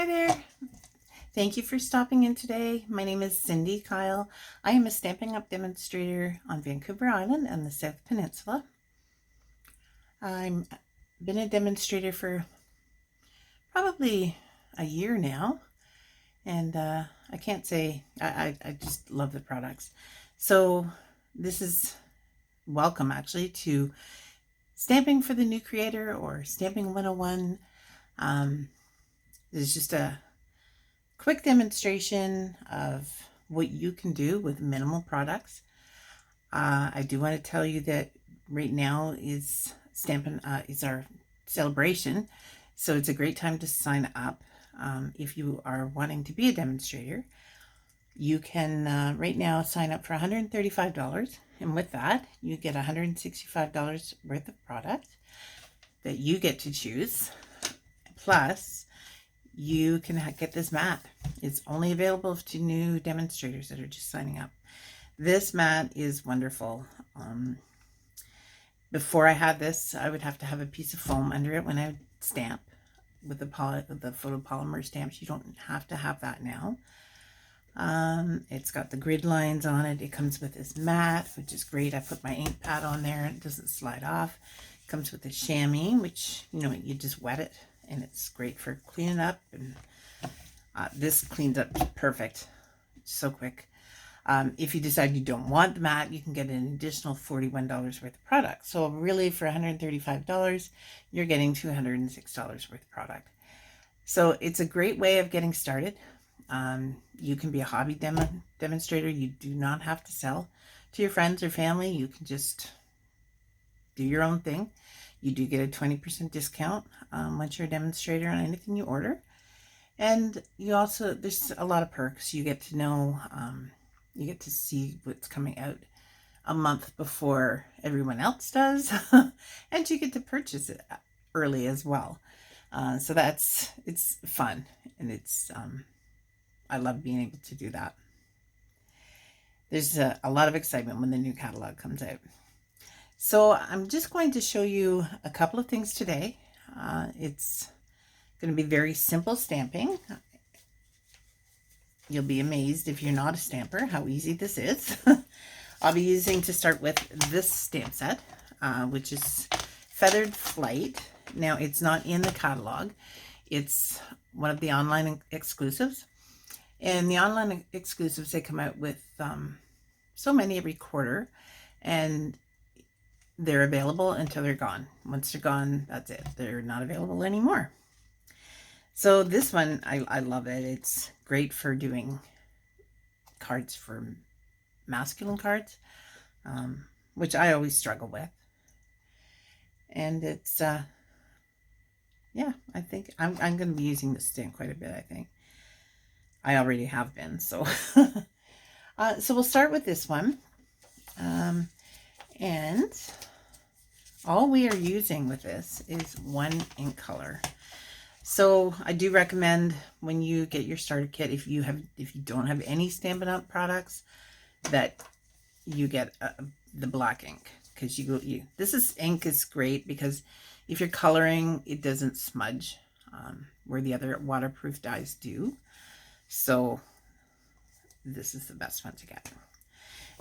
Hi there. Thank you for stopping in today. My name is Cindy Kyle. I am a Stampin' Up! Demonstrator on Vancouver Island and the South Peninsula. I've been a demonstrator for probably a year now, and I can't say I just love the products. So this is welcome actually to Stamping for the New Creator or Stamping 101. This is just a quick demonstration of what you can do with minimal products. I do want to tell you that right now is Stampin' is our celebration, so it's a great time to sign up. If you are wanting to be a demonstrator, you can right now sign up for $135, and with that you get $165 worth of product that you get to choose. Plus, you can get this mat. It's only available to new demonstrators that are just signing up. This mat is wonderful. Before I had this, I would have to have a piece of foam under it when I would stamp with the photopolymer stamps. You don't have to have that now. It's got the grid lines on it. It comes with this mat, which is great. I put my ink pad on there and it doesn't slide off. It comes with a chamois, which, you just wet it, and it's great for cleaning up. And this cleans up perfect, so quick. If you decide you don't want the mat, you can get an additional $41 worth of product. So really for $135, you're getting $206 worth of product. So it's a great way of getting started. You can be a hobby demonstrator. You do not have to sell to your friends or family. You can just do your own thing. You do get a 20% discount once you're a demonstrator on anything you order. And you also, there's a lot of perks. You get to know, you get to see what's coming out a month before everyone else does. And you get to purchase it early as well. So it's fun, and it's, I love being able to do that. There's a lot of excitement when the new catalog comes out. So I'm just going to show you a couple of things today. It's going to be very simple stamping. You'll be amazed if you're not a stamper how easy this is. I'll be using, to start with, this stamp set, which is Feathered Flight. Now, it's not in the catalog. It's one of the online exclusives. And the online exclusives, they come out with so many every quarter, and they're available until they're gone. Once they're gone, that's it. They're not available anymore. So this one, I love it. It's great for doing cards, for masculine cards, which I always struggle with. And it's, yeah, I think I'm going to be using this stamp quite a bit, I think. I already have been, so. So we'll start with this one. And all we are using with this is one ink color. So I do recommend, when you get your starter kit, if you don't have any Stampin' Up! Products, that you get the black ink, because this ink is great because if you're coloring, it doesn't smudge where the other waterproof dyes do. So this is the best one to get.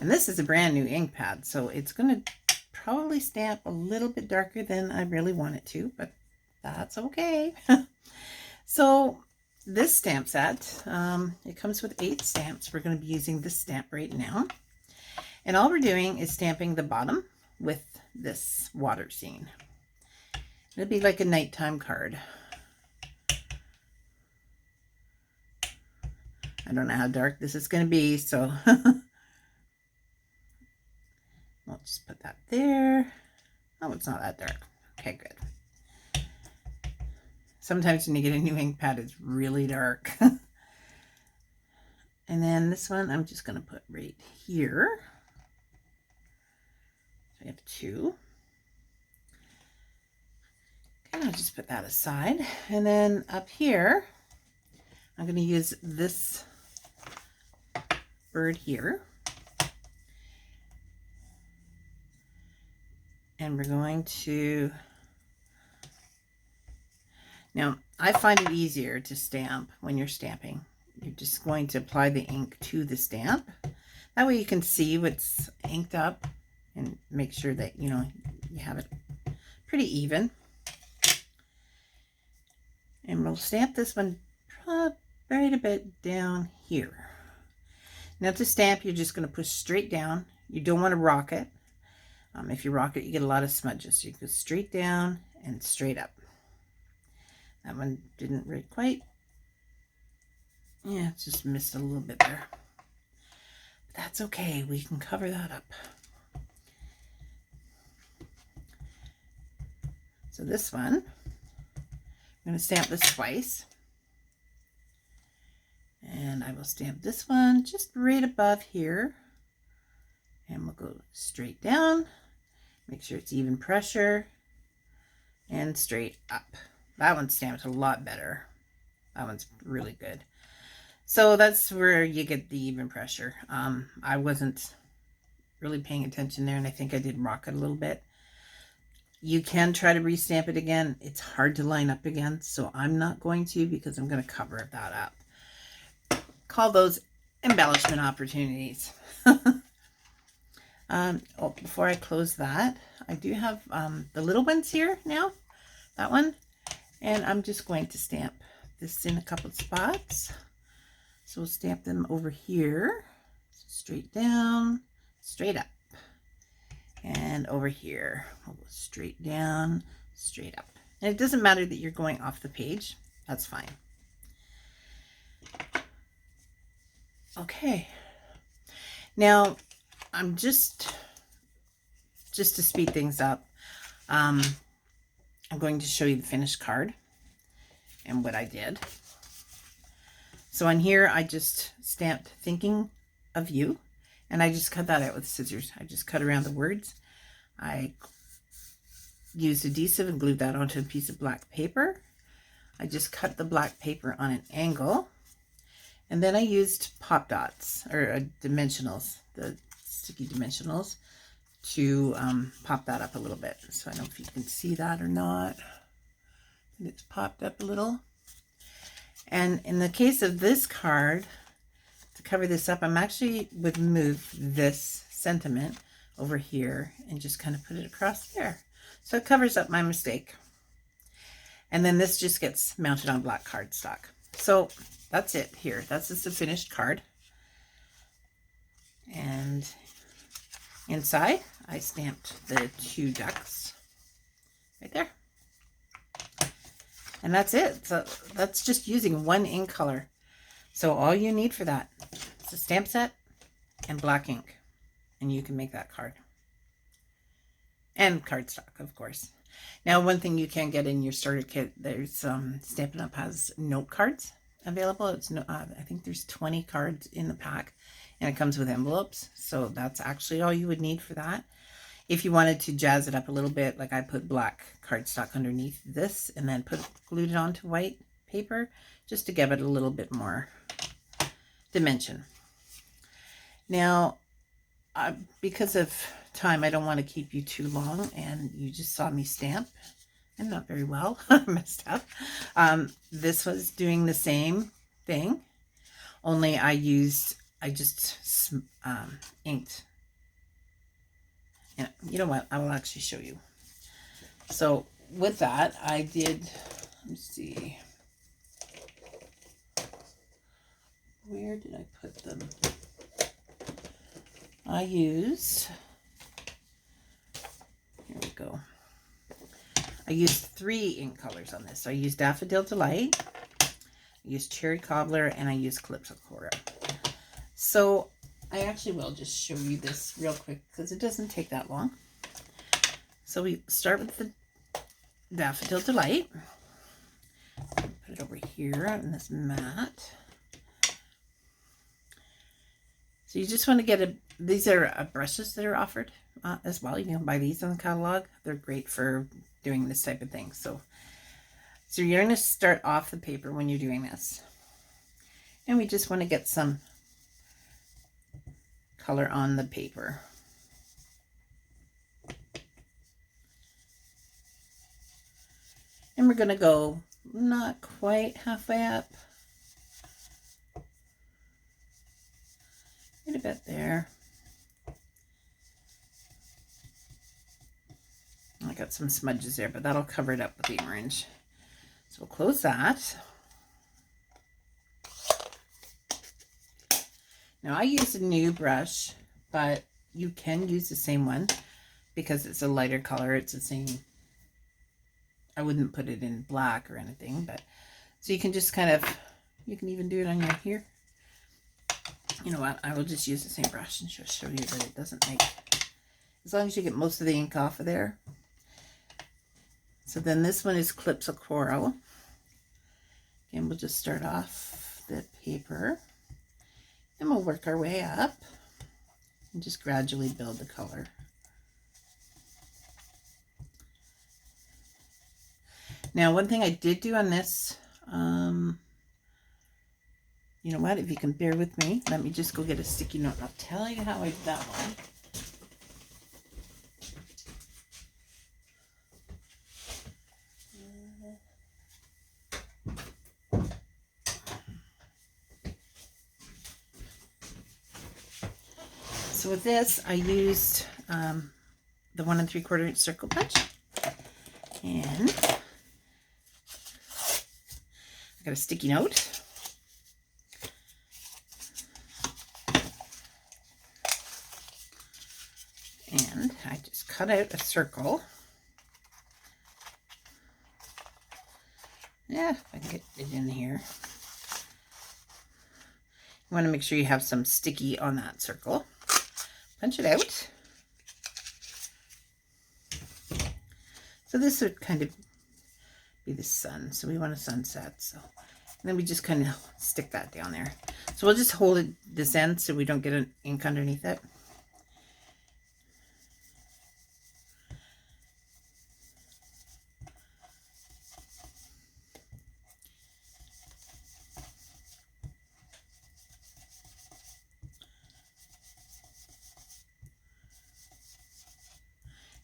And this is a brand new ink pad, so it's going to probably stamp a little bit darker than I really want it to, but that's okay. So this stamp set, it comes with 8 stamps. We're going to be using this stamp right now. And all we're doing is stamping the bottom with this water scene. It'll be like a nighttime card. I don't know how dark this is going to be, so I'll just put that there. Oh, it's not that dark. Okay, good. Sometimes when you get a new ink pad, it's really dark. And then this one, I'm just going to put right here. So I have 2. Okay, I'll just put that aside. And then up here, I'm going to use this bird here. And we're going to Now, I find it easier to stamp when you're stamping. You're just going to apply the ink to the stamp. That way you can see what's inked up and make sure that, you know, you have it pretty even. And we'll stamp this one right a bit down here. Now to stamp, you're just going to push straight down. You don't want to rock it. If you rock it, you get a lot of smudges. So you go straight down and straight up. That one didn't really quite. Yeah, it just missed a little bit there. But that's okay. We can cover that up. So this one, I'm going to stamp this twice. And I will stamp this one just right above here. And we'll go straight down. Make sure it's even pressure. And straight up. That one's stamped a lot better. That one's really good. So that's where you get the even pressure. I wasn't really paying attention there, and I think I did rock it a little bit. You can try to restamp it again. It's hard to line up again, so I'm not going to, because I'm going to cover that up. Call those embellishment opportunities. Oh, before I close that, I do have the little ones here now, that one, and I'm just going to stamp this in a couple of spots. So we'll stamp them over here, straight down, straight up, and over here, we'll go straight down, straight up. And it doesn't matter that you're going off the page, that's fine. Okay, now I'm just to speed things up, I'm going to show you the finished card and what I did. So on here, I just stamped thinking of you, and I just cut that out with scissors. I just cut around the words. I used adhesive and glued that onto a piece of black paper. I just cut the black paper on an angle. And then I used pop dots, or dimensionals, the sticky dimensionals, to pop that up a little bit. So I don't know if you can see that or not. And it's popped up a little. And in the case of this card, to cover this up, I'm actually would move this sentiment over here and just kind of put it across there. So it covers up my mistake. And then this just gets mounted on black cardstock. So that's it here. That's just a finished card. And inside, I stamped the two ducks right there. And that's it. So that's just using one ink color. So all you need for that is a stamp set and black ink. And you can make that card. And cardstock, of course. Now, one thing you can get in your starter kit, there's Stampin' Up! Has note cards available. It's I think there's 20 cards in the pack, and it comes with envelopes. So that's actually all you would need for that. If you wanted to jazz it up a little bit, like I put black cardstock underneath this and then glued it onto white paper just to give it a little bit more dimension. Now, because of time, I don't want to keep you too long, and you just saw me stamp and not very well. Messed up. This was doing the same thing, only I just inked. And you know what? I will actually show you. So with that, I did, let's see, where did I put them? I used, here we go. I used 3 ink colors on this. So I used Daffodil Delight, I used Cherry Cobbler, and I used Calypso Coral. So I actually will just show you this real quick because it doesn't take that long. So we start with the Daffodil Delight. Put it over here on this mat. So you just want to get these are brushes that are offered as well. You can buy these on the catalog. They're great for doing this type of thing. So you're going to start off the paper when you're doing this. And we just want to get some color on the paper. And we're going to go not quite halfway up. Get a bit there. I got some smudges there, but that'll cover it up with the orange. So we'll close that. Now I use a new brush, but you can use the same one because it's a lighter color. It's the same. I wouldn't put it in black or anything, but so you can just kind of, you can even do it on your here. You know what? I will just use the same brush and just show you that it doesn't make, as long as you get most of the ink off of there. So then this one is Clips of Coral. Again, we'll just start off the paper and we'll work our way up and just gradually build the color. Now, one thing I did do on this, you know what, if you can bear with me, let me just go get a sticky note and I'll tell you how I did that one. So with this, I used the 1 3/4 inch circle punch, and I got a sticky note. And I just cut out a circle. Yeah, if I can get it in here. You want to make sure you have some sticky on that circle. Punch it out. So this would kind of be the sun. So we want a sunset. So and then we just kind of stick that down there. So we'll just hold it this end so we don't get an ink underneath it.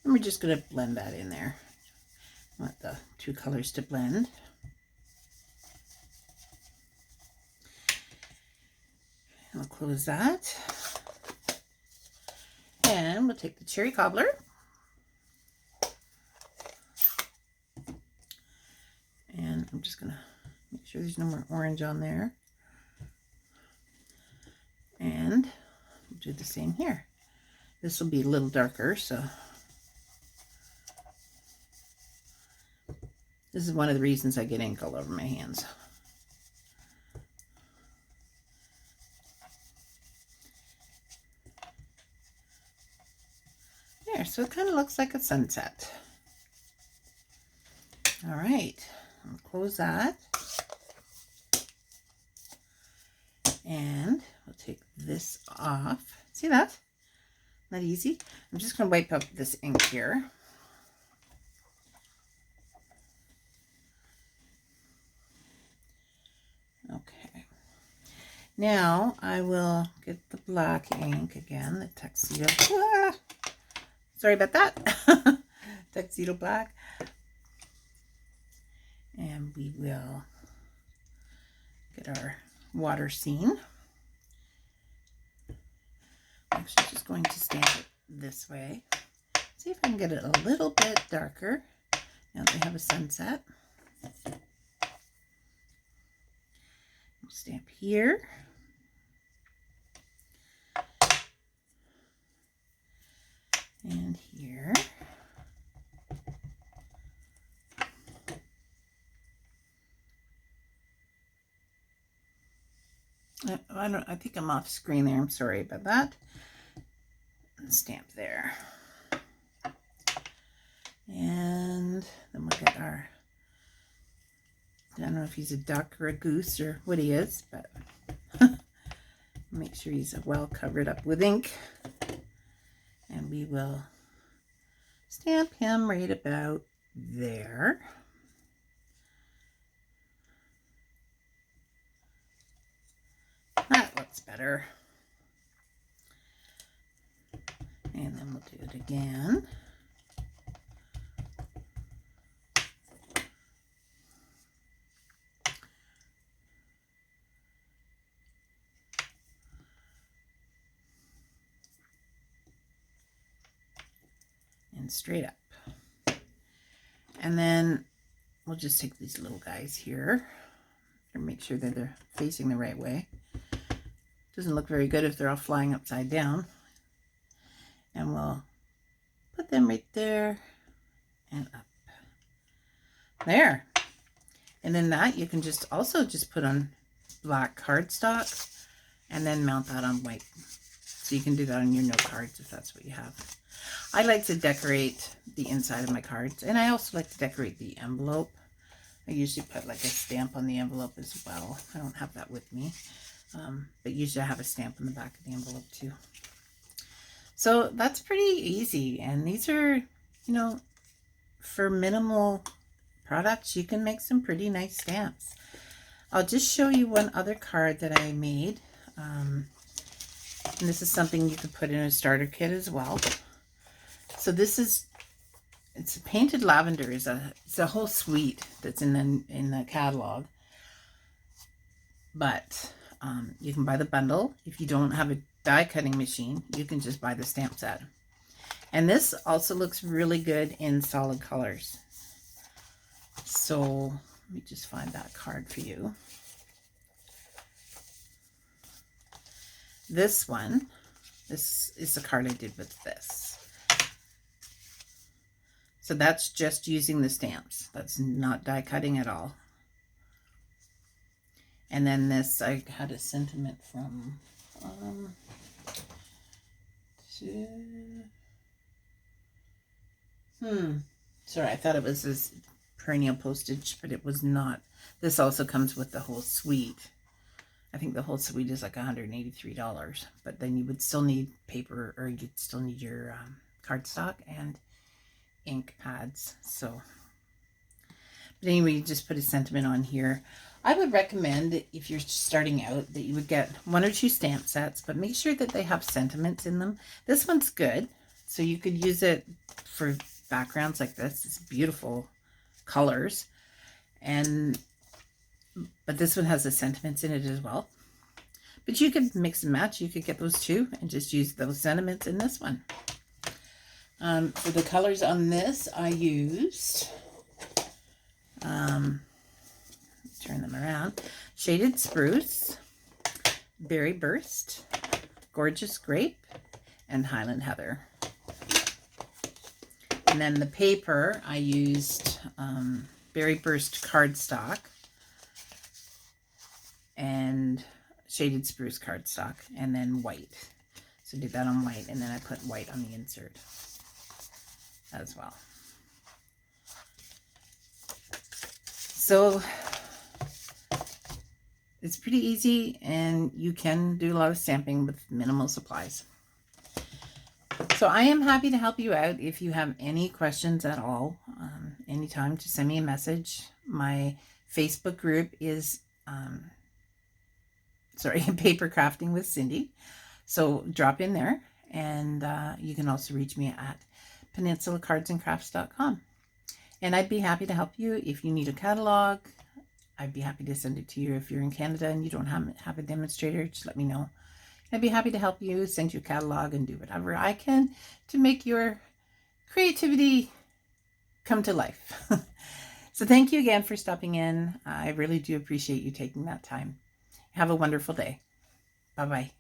And we're just going to blend that in there. I want the two colors to blend. I'll close that. And we'll take the cherry cobbler. And I'm just going to make sure there's no more orange on there. And we'll do the same here. This will be a little darker, so this is one of the reasons I get ink all over my hands. There, so it kind of looks like a sunset. All right, I'll close that. And we'll take this off. See that? Not easy. I'm just going to wipe up this ink here. Okay. Now I will get the black ink again, the tuxedo. Ah, sorry about that. Tuxedo black. And we will get our water scene. I'm actually just going to stand it this way. See if I can get it a little bit darker now that we have a sunset. We'll stamp here. And here. I think I'm off screen there. I'm sorry about that. And stamp there. And then we'll get our, I don't know if he's a duck or a goose or what he is, but make sure he's well covered up with ink. And we will stamp him right about there. That looks better. And then we'll do it again. and straight up. And then we'll just take these little guys here and make sure that they're facing the right way. Doesn't look very good if they're all flying upside down. And we'll put them right there and up. There. And then that you can just also just put on black cardstock and then mount that on white. So you can do that on your note cards if that's what you have. I like to decorate the inside of my cards, and I also like to decorate the envelope. I usually put like a stamp on the envelope as well. I don't have that with me, but usually I have a stamp on the back of the envelope too. So that's pretty easy, and these are, you know, for minimal products, you can make some pretty nice stamps. I'll just show you one other card that I made. And this is something you could put in a starter kit as well. So this is, it's a painted lavender. It's a whole suite that's in the catalog. But you can buy the bundle. If you don't have a die cutting machine, you can just buy the stamp set. And this also looks really good in solid colors. So let me just find that card for you. This one, this is the card I did with this. So that's just using the stamps. That's not die cutting at all. And then this, I had a sentiment from, sorry, I thought it was this perennial postage, but it was not. This also comes with the whole suite. I think the whole suite is like $183, but then you would still need paper, or you'd still need your cardstock and ink pads. So, but anyway, you just put a sentiment on here. I would recommend, if you're starting out, that you would get 1 or 2 stamp sets, but make sure that they have sentiments in them. This one's good, so you could use it for backgrounds like this. It's beautiful colors, but this one has the sentiments in it as well. But you could mix and match. You could get those two and just use those sentiments in this one. For the colors on this, I used, turn them around, Shaded Spruce, Berry Burst, Gorgeous Grape, and Highland Heather. And then the paper, I used Berry Burst cardstock and Shaded Spruce cardstock, and then white. So I did that on white, and then I put white on the insert as well. So it's pretty easy, and you can do a lot of stamping with minimal supplies. So I am happy to help you out. If you have any questions at all, anytime, just send me a message. My Facebook group is Paper Crafting with Cindy. So drop in there, and you can also reach me at PeninsulaCardsandCrafts.com. And I'd be happy to help you if you need a catalog. I'd be happy to send it to you. If you're in Canada and you don't have a demonstrator, just let me know. I'd be happy to help you, send you a catalog, and do whatever I can to make your creativity come to life. So thank you again for stopping in. I really do appreciate you taking that time. Have a wonderful day. Bye-bye.